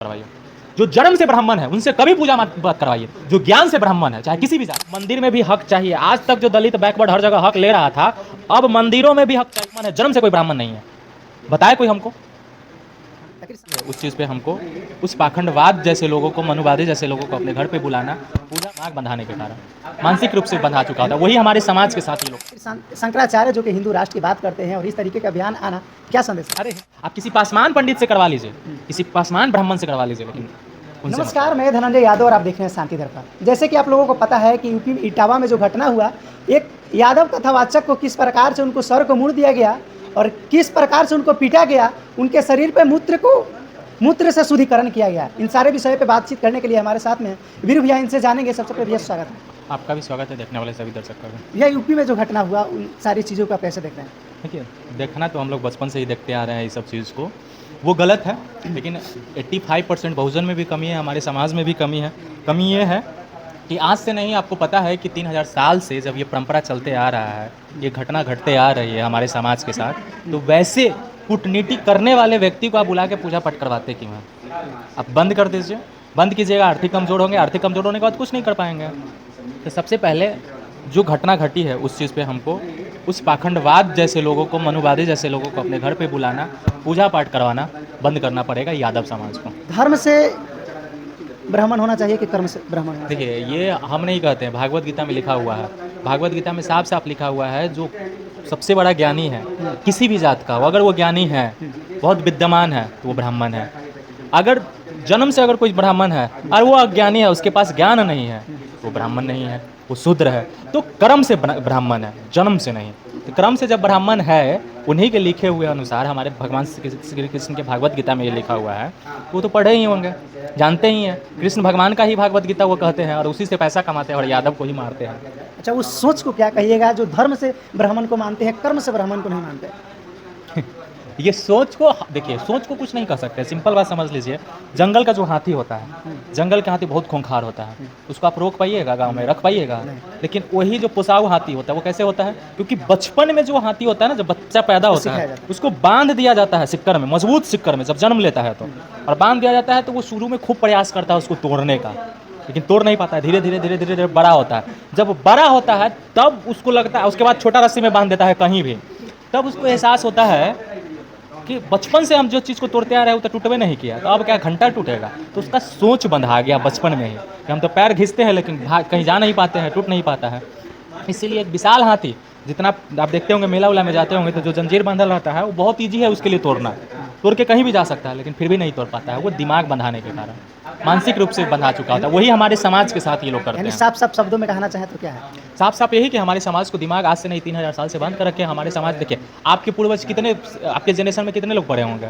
करवाइए। जो जन्म से ब्राह्मण है उनसे कभी पूजा मत करवाइए। जो ज्ञान से ब्राह्मण है, चाहे किसी भी जाति, मंदिर में भी हक चाहिए। आज तक जो दलित बैकवर्ड हर जगह हक ले रहा था, अब मंदिरों में भी हक चाहिए। जन्म से कोई ब्राह्मण नहीं है, बताए कोई हमको? उस चीज़ पे हमको, उस पाखंडवाद जैसे लोगों को, मनुवादी जैसे लोगों को अपने घर पे बुलाना, पूजा नाक बंधाने के कारण मानसिक रूप से बंधा चुका था। वही हमारे समाज के साथ ये लोग। शंकराचार्य जो कि हिंदू राष्ट्र की बात करते हैं और इस तरीके का अभियान आना क्या संदेश है? अरे आप किसी पासवान पंडित से करवा लीजिए, किसी पासवान ब्राह्मण से करवा लीजिए, लेकिन उनसे नमस्कार, मैं धनंजय यादव और आप देख रहे हैं शांति दर्पण। जैसे कि आप लोगों को पता है कि यूपी इटावा में जो घटना हुआ, एक यादव कथावाचक को किस प्रकार से उनको सर को मुड़ दिया गया और किस प्रकार से उनको पीटा गया, उनके शरीर पे मूत्र से शुद्धिकरण किया गया। इन सारे विषय पे बातचीत करने के लिए हमारे साथ में वीर भैया, इनसे जानेंगे। सबसे पहले भैया स्वागत है। आपका भी स्वागत है, देखने वाले सभी दर्शकों का। भैया, यूपी में जो घटना हुआ, उन सारी चीज़ों को आप कैसे देख रहे हैं? देखिए, देखना तो हम लोग बचपन से ही देखते आ रहे हैं, ये सब चीज़ को। वो गलत है, लेकिन 85% बहुजन में भी कमी है, हमारे समाज में भी कमी है। कमी ये है कि आज से नहीं, आपको पता है कि 3000 साल से जब ये परंपरा चलते आ रहा है, ये घटना घटते आ रही है हमारे समाज के साथ, तो वैसे कूटनीति करने वाले व्यक्ति को आप बुला के पूजा पाठ करवाते क्यों हैं? आप बंद कर दीजिए, बंद कीजिएगा। आर्थिक कमज़ोर होंगे, आर्थिक कमज़ोर होने के बाद कुछ नहीं कर पाएंगे। तो सबसे पहले जो घटना घटी है, उस चीज़ पे हमको, उस पाखंडवाद जैसे लोगों को, मनुवादी जैसे लोगों को अपने घर पे बुलाना, पूजा पाठ करवाना बंद करना पड़ेगा यादव समाज को। धर्म से ब्राह्मण होना चाहिए कि कर्म से ब्राह्मण होना चाहिए? देखिए, ये हम नहीं कहते हैं, भागवत गीता में लिखा हुआ है। भागवत गीता में साफ साफ लिखा हुआ है, जो सबसे बड़ा ज्ञानी है किसी भी जात का, अगर वो ज्ञानी है, बहुत विद्यमान है, तो वो ब्राह्मण है। अगर जन्म से अगर कोई ब्राह्मण है और वो अज्ञानी है, उसके पास ज्ञान नहीं है, तो वो ब्राह्मण नहीं है, वो शूद्र है। तो कर्म से ब्राह्मण है, जन्म से नहीं। तो क्रम से जब ब्राह्मण है, उन्हीं के लिखे हुए अनुसार, हमारे भगवान श्री कृष्ण के भागवत गीता में ये लिखा हुआ है, वो तो पढ़े ही होंगे, जानते ही हैं। कृष्ण भगवान का ही भागवत गीता वो कहते हैं और उसी से पैसा कमाते हैं और यादव को ही मारते हैं। अच्छा, उस सोच को क्या कहिएगा जो धर्म से ब्राह्मण को मानते हैं, कर्म से ब्राह्मण को नहीं मानते? ये सोच को, देखिए, सोच को कुछ नहीं कर सकते। सिंपल बात समझ लीजिए, जंगल का जो हाथी होता है, जंगल का हाथी बहुत खूंखार होता है, उसको आप रोक पाइएगा, गांव में रख पाइएगा? लेकिन वही जो पोसाऊ हाथी होता है, वो कैसे होता है? क्योंकि बचपन में जो हाथी होता है ना, जब बच्चा पैदा होता है, उसको बांध दिया जाता है सिक्कर में, मजबूत सिक्कर में, जब जन्म लेता है तो, और बांध दिया जाता है, तो वो शुरू में खूब प्रयास करता है उसको तोड़ने का, लेकिन तोड़ नहीं पाता है। धीरे धीरे धीरे धीरे बड़ा होता है। जब बड़ा होता है तब उसको लगता है, उसके बाद छोटा रस्सी में बांध देता है कहीं भी, तब उसको एहसास होता है कि बचपन से हम जो चीज़ को तोड़ते आ रहे हैं वो तो टूटवे नहीं किया, तो अब क्या घंटा टूटेगा? तो उसका सोच बंधा गया बचपन में ही कि हम तो पैर घिसते हैं लेकिन कहीं जा नहीं पाते हैं, टूट नहीं पाता है। इसीलिए एक विशाल हाथी, जितना आप देखते होंगे, मेला उला में जाते होंगे, तो जो जंजीर बंधल रहता है वो बहुत ईजी है उसके लिए तोड़ना, तोड़ के कहीं भी जा सकता है, लेकिन फिर भी नहीं तोड़ पाता है। वो दिमाग बंधाने के कारण, मानसिक रूप से बंधा चुका होता है। वही हमारे समाज के साथ ये लोग करते हैं। साफ साफ शब्दों में कहना चाहे तो क्या है? साफ साफ यही कि हमारे समाज को दिमाग आज से नहीं, 3000 साल से बंद कर रखे हैं। हमारे समाज, देखिए, आपके पूर्वज कितने, आपके जनरेशन में कितने लोग पढ़े होंगे?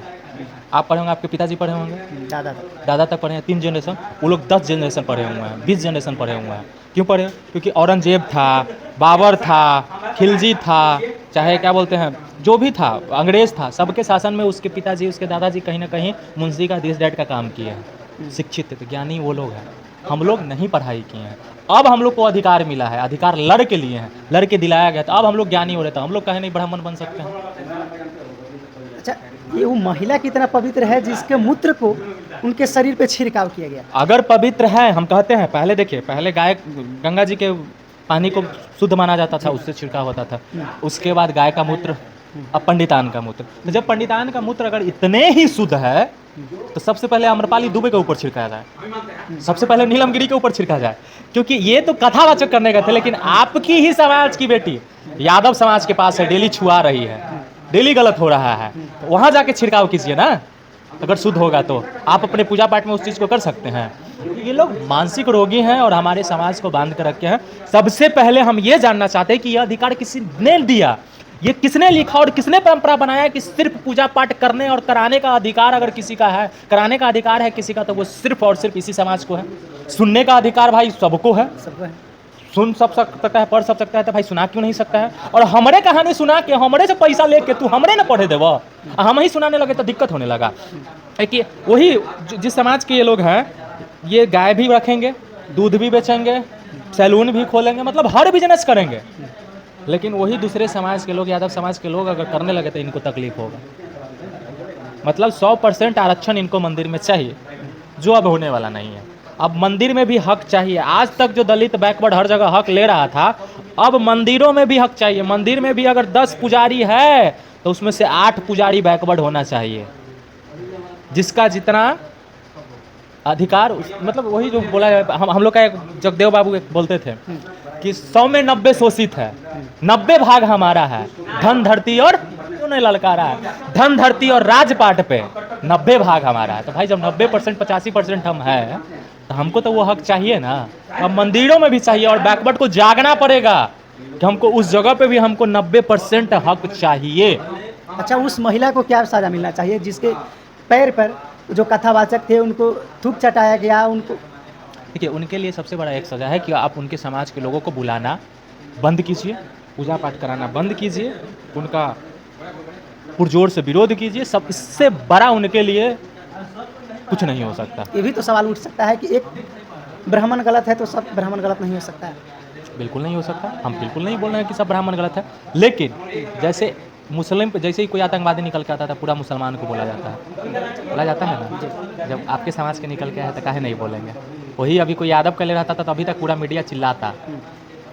आप पढ़े होंगे, आपके पिताजी पढ़े होंगे, दादा तक पढ़े हैं, 3 जनरेशन। वो लोग 10 जनरेशन पढ़े हुए हैं, 20 जनरेशन पढ़े हुए हैं। क्यों पढ़े? क्योंकि औरंगजेब था, बाबर था, खिलजी था, चाहे क्या बोलते हैं, जो भी था, अंग्रेज था, सबके शासन में उसके पिताजी, उसके दादाजी कहीं ना कहीं मुंशी का, दिस डेट का काम किए हैं। शिक्षित थे, ज्ञानी वो लोग हैं। हम लोग नहीं पढ़ाई किए हैं। अब हम लोग को अधिकार मिला है, अधिकार लड़ के लिए हैं, लड़ के दिलाया गया, तो अब हम लोग ज्ञानी हो रहे, तो हम लोग कहे नहीं ब्राह्मण बन सकते हैं? अच्छा, ये वो महिला कितना पवित्र है जिसके मूत्र को उनके शरीर पे छिड़काव किया गया? अगर पवित्र है, हम कहते हैं, पहले देखिए, पहले गाय, गंगा जी के पानी को शुद्ध माना जाता था, उससे छिड़काव होता था। उसके बाद गाय का मूत्र, अब पंडितान का मूत्र। तो जब पंडितान का मूत्र अगर इतने ही शुद्ध है, तो सबसे पहले अम्रपाली दुबे के ऊपर छिड़काया जाए, सबसे पहले नीलमगिरी के ऊपर छिड़का जाए, क्योंकि ये तो कथावाचक करने का थे। लेकिन आपकी ही समाज की बेटी यादव समाज के पास है, डेली छुआ रही है, डेली गलत हो रहा है, तो वहाँ जाके छिड़काव कीजिए ना। अगर शुद्ध होगा तो आप अपने पूजा पाठ में उस चीज़ को कर सकते हैं। ये लोग मानसिक रोगी हैं और हमारे समाज को बांध कर रखे हैं। सबसे पहले हम ये जानना चाहते हैं कि यह अधिकार किसने दिया, ये किसने लिखा और किसने परंपरा बनाया कि सिर्फ पूजा पाठ करने और कराने का अधिकार अगर किसी का है, कराने का अधिकार है किसी का, तो वो सिर्फ और सिर्फ इसी समाज को है। सुनने का अधिकार भाई सबको है, सुन सब सकता है, पढ़ सब सकता है, तो भाई सुना क्यों नहीं सकता है? और हमरे कहानी सुना के, हमरे से पैसा लेके तू हमरे ना पढ़े देव, हम ही सुनाने लगे तो दिक्कत होने लगा है। कि वही जिस समाज के ये लोग हैं, ये गाय भी रखेंगे, दूध भी बेचेंगे, सैलून भी खोलेंगे, मतलब हर बिजनेस करेंगे, लेकिन वही दूसरे समाज के लोग, यादव समाज के लोग अगर करने लगे तो इनको तकलीफ होगा। मतलब 100% आरक्षण इनको मंदिर में चाहिए, जो अब होने वाला नहीं है। अब मंदिर में भी हक चाहिए। आज तक जो दलित बैकवर्ड हर जगह हक ले रहा था, अब मंदिरों में भी हक चाहिए। मंदिर में भी अगर 10 पुजारी है तो उसमें से 8 पुजारी बैकवर्ड होना चाहिए। जिसका जितना अधिकार मतलब वही जो बोला है, हम लोग का एक जगदेव बाबू एक बोलते थे कि 100 में 90 शोषित है, 90 भाग हमारा है। धन धरती और ने ललकारा है, धन धरती और राजपाट पे 90 भाग हमारा है। तो भाई जब 90% 85% हम हैं तो हमको तो वो हक चाहिए ना। अब मंदिरों में भी चाहिए और बैकवर्ड को जागना पड़ेगा कि हमको उस जगह पे भी हमको 90% हक चाहिए। अच्छा, उस महिला को क्या सजा मिलना चाहिए जिसके पैर पर जो कथावाचक थे उनको थूक चटाया गया? उनको देखिए, उनके लिए सबसे बड़ा एक सज़ा है कि आप उनके समाज के लोगों को बुलाना बंद कीजिए, पूजा पाठ कराना बंद कीजिए, उनका पुरजोर से विरोध कीजिए। सब इससे बड़ा उनके लिए कुछ नहीं हो सकता। ये भी तो सवाल उठ सकता है कि एक ब्राह्मण गलत है तो सब ब्राह्मण गलत नहीं हो सकता है। बिल्कुल नहीं हो सकता। हम बिल्कुल नहीं बोल रहे हैं कि सब ब्राह्मण गलत है, लेकिन जैसे मुस्लिम पे जैसे ही कोई आतंकवादी निकल के आता था पूरा मुसलमान को बोला जाता है ना। जब आपके समाज के निकल के आए तो काहे नहीं बोलेंगे। वही अभी कोई यादव का ले रहता था तो अभी तक पूरा मीडिया चिल्लाता,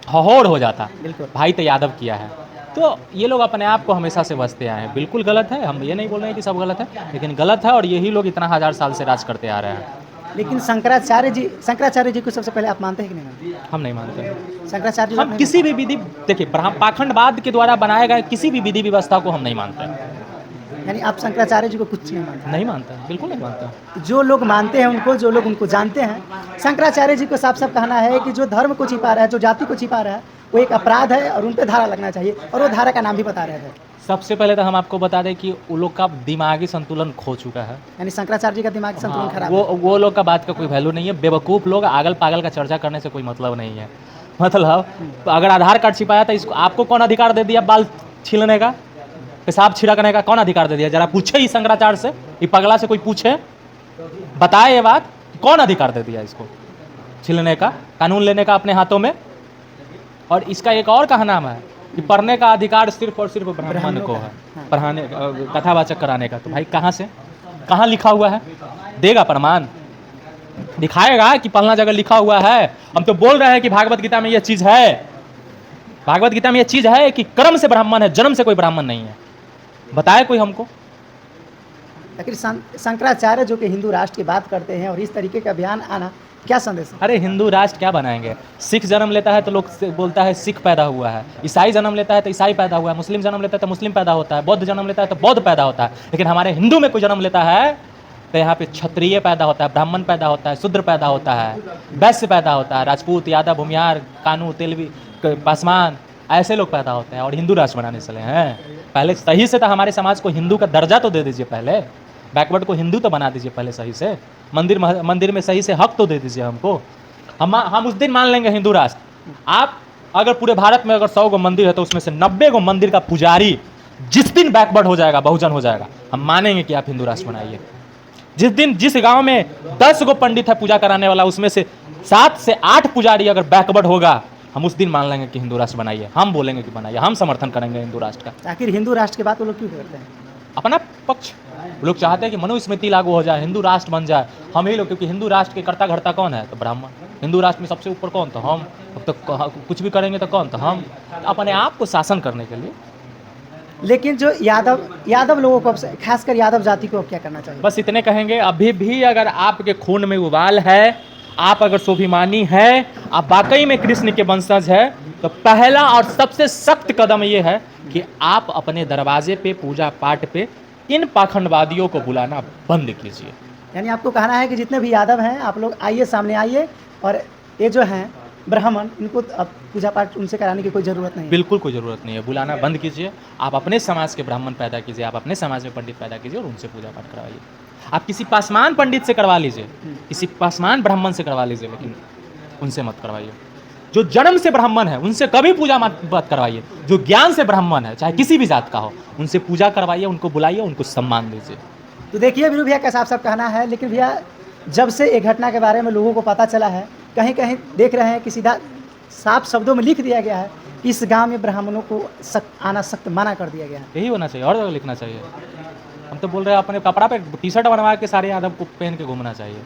हहोड़ हो जाता, बिल्कुल। भाई तो यादव किया है। तो ये लोग अपने आप को हमेशा से बसते आए हैं। बिल्कुल गलत है, हम ये नहीं बोल रहे हैं कि सब गलत है, लेकिन गलत है और यही लोग इतना 1000 साल से राज करते आ रहे हैं। लेकिन शंकराचार्य जी को सबसे पहले आप मानते हैं कि नहीं मानते? हम नहीं मानते। शंकराचार्य जी को हम नहीं किसी भी विधि, देखिए पाखंडवाद के द्वारा बनाए गए किसी भी विधि व्यवस्था को हम नहीं मानते। मानते? यानी आप शंकराचार्य जी को कुछ नहीं मानते? नहीं मानता, बिल्कुल नहीं मानता। जो लोग मानते हैं उनको, जो लोग उनको जानते हैं, शंकराचार्य जी को साफ साफ कहना है कि जो धर्म को छिपा रहा है, जो जाति को छिपा रहा है, वो एक अपराध है और उन पर धारा लगना चाहिए। और वो धारा का नाम भी बता रहे थे। सबसे पहले तो हम आपको बता दें कि वो लोग का दिमागी संतुलन खो चुका है। यानी शंकराचार्य जी का दिमाग संतुलन हाँ, खराब है। वो लोग का बात का कोई वैल्यू नहीं है। बेवकूफ़ लोग, आगल पागल का चर्चा करने से कोई मतलब नहीं है। मतलब अगर आधार कार्ड छिपाया था, इसको आपको कौन अधिकार दे दिया बाल छीलने का, पेशाब छिड़कने का? कौन अधिकार दे दिया? जरा पूछे ही शंकराचार्य से, ये पगला से कोई पूछे, बताए ये बात, कौन अधिकार दे दिया इसको छीलने का, कानून लेने का अपने हाथों में? और इसका एक और कहा नाम है कि पढ़ने का अधिकार सिर्फ और सिर्फ ब्राह्मण को है, पढ़ाने कथावाचक कराने का। तो भाई कहाँ से, कहाँ लिखा हुआ है? देगा प्रमाण, दिखाएगा कि पढ़ना जगह लिखा हुआ है। हम तो बोल रहे हैं कि भागवत गीता में यह चीज़ है, भागवत गीता में यह चीज़ है कि कर्म से ब्राह्मण है, जन्म से कोई ब्राह्मण नहीं है। बताए कोई हमको। लेकिन शंकराचार्य जो कि हिंदू राष्ट्र की बात करते हैं और इस तरीके का बयान आना क्या संदेश है? अरे हिंदू राष्ट्र क्या बनाएंगे? सिख जन्म लेता है तो लोग बोलता है सिख पैदा हुआ है, ईसाई जन्म लेता है तो ईसाई पैदा हुआ है, मुस्लिम जन्म लेता है तो मुस्लिम पैदा होता है, बौद्ध जन्म लेता है तो बौद्ध पैदा होता है। लेकिन हमारे हिंदू में कोई जन्म लेता है तो यहाँ पे क्षत्रिय पैदा होता है, ब्राह्मण पैदा होता है, शूद्र पैदा होता है, वैश्य पैदा होता है, राजपूत, यादव, भूमियार, कानू, तेलवी, पासवान, ऐसे लोग पैदा होते हैं और हिंदू राष्ट्र बनाने चले हैं। पहले सही से तो हमारे समाज को हिंदू का दर्जा तो दे दीजिए, पहले बैकवर्ड को हिंदू तो बना दीजिए पहले सही से। मंदिर में सही से हक तो दे दीजिए हमको। हम उस दिन मान लेंगे हिंदू राष्ट्र। आप अगर पूरे भारत में अगर 100 गो मंदिर है तो उसमें से 90 गो मंदिर का पुजारी जिस दिन बैकवर्ड हो जाएगा, बहुजन हो जाएगा, हम मानेंगे कि आप हिंदू राष्ट्र बनाइए। जिस दिन जिस गांव में 10 गो पंडित है पूजा कराने वाला, उसमें से 7 से 8 पुजारी अगर बैकवर्ड होगा, हम उस दिन मान लेंगे कि हिंदू राष्ट्र बनाइए। हम बोलेंगे कि बनाइए, हम समर्थन करेंगे हिंदू राष्ट्र का। आखिर हिंदू राष्ट्र के बात वो लोग क्यों करते हैं? अपना पक्ष, वो लोग चाहते हैं कि मनुस्मृति लागू हो जाए, हिंदू राष्ट्र बन जाए। हम ही लोग, क्योंकि हिंदू राष्ट्र के कर्ता घरता कौन है? तो ब्राह्मण। हिंदू राष्ट्र में सबसे ऊपर कौन? तो हम। अब तो कुछ भी करेंगे तो कौन? तो हम। अपने आप को शासन करने के लिए। लेकिन जो यादव लोगों को, खासकर यादव जाति को क्या करना चाहिए? बस इतने कहेंगे, अभी भी अगर आपके खून में उबाल है, आप अगर स्वाभिमानी है, आप वाकई में कृष्ण के वंशज है, तो पहला और सबसे सख्त कदम ये है कि आप अपने दरवाजे पे, पूजा पाठ पे इन पाखंडवादियों को बुलाना बंद कीजिए। यानी आपको कहना है कि जितने भी यादव हैं, आप लोग आइए, सामने आइए, और ये जो हैं ब्राह्मण, इनको अब पूजा पाठ उनसे कराने की कोई ज़रूरत नहीं है। बिल्कुल कोई ज़रूरत नहीं है, बुलाना बंद कीजिए। आप अपने समाज के ब्राह्मण पैदा कीजिए, आप अपने समाज में पंडित पैदा कीजिए और उनसे पूजा पाठ करवाइए। आप किसी पासवान पंडित से करवा लीजिए, किसी पासवान ब्राह्मण से करवा लीजिए, लेकिन उनसे मत करवाइए। जो जन्म से ब्राह्मण है उनसे कभी पूजा मत करवाइए। जो ज्ञान से ब्राह्मण है, चाहे किसी भी जात का हो, उनसे पूजा करवाइए, उनको बुलाइए, उनको सम्मान दीजिए। तो देखिए वीरू भैया का साफ साफ कहना है। लेकिन भैया, जब से एक घटना के बारे में लोगों को पता चला है, कहीं कहीं देख रहे हैं कि सीधा साफ शब्दों में लिख दिया गया है कि इस गांव में ब्राह्मणों को आना सख्त मना कर दिया गया है। यही होना चाहिए, और जगह लिखना चाहिए। हम तो बोल रहे हैं अपने कपड़ा पे टी शर्ट बनवा के सारे यादव को पहन के घूमना चाहिए।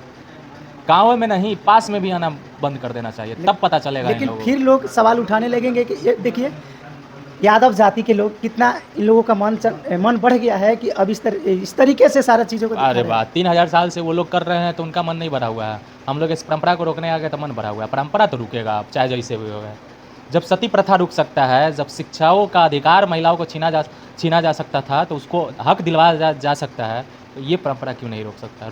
गाँव में नहीं, पास में भी आना बंद कर देना चाहिए, तब पता चलेगा इन लेकिन लोगों फिर लोग सवाल उठाने लगेंगे कि ये देखिए यादव जाति के लोग कितना इन लोगों का मन बढ़ गया है कि अब इस तरीके से सारा चीज़ों को को। दिखा अरे रहे हैं। वाह, 3000 साल से वो लोग कर रहे हैं तो उनका मन नहीं भरा हुआ है। हम लोग इस परंपरा को रोकने आ गए तो मन भरा हुआ है। परंपरा तो रुकेगा अब, चाहे जैसे भी होगा। जब सती प्रथा रुक सकता है, जब शिक्षाओं का अधिकार महिलाओं को छीना जा सकता था, तो उसको हक दिलवाया जा सकता है, तो ये परंपरा क्यों नहीं रोक सकता?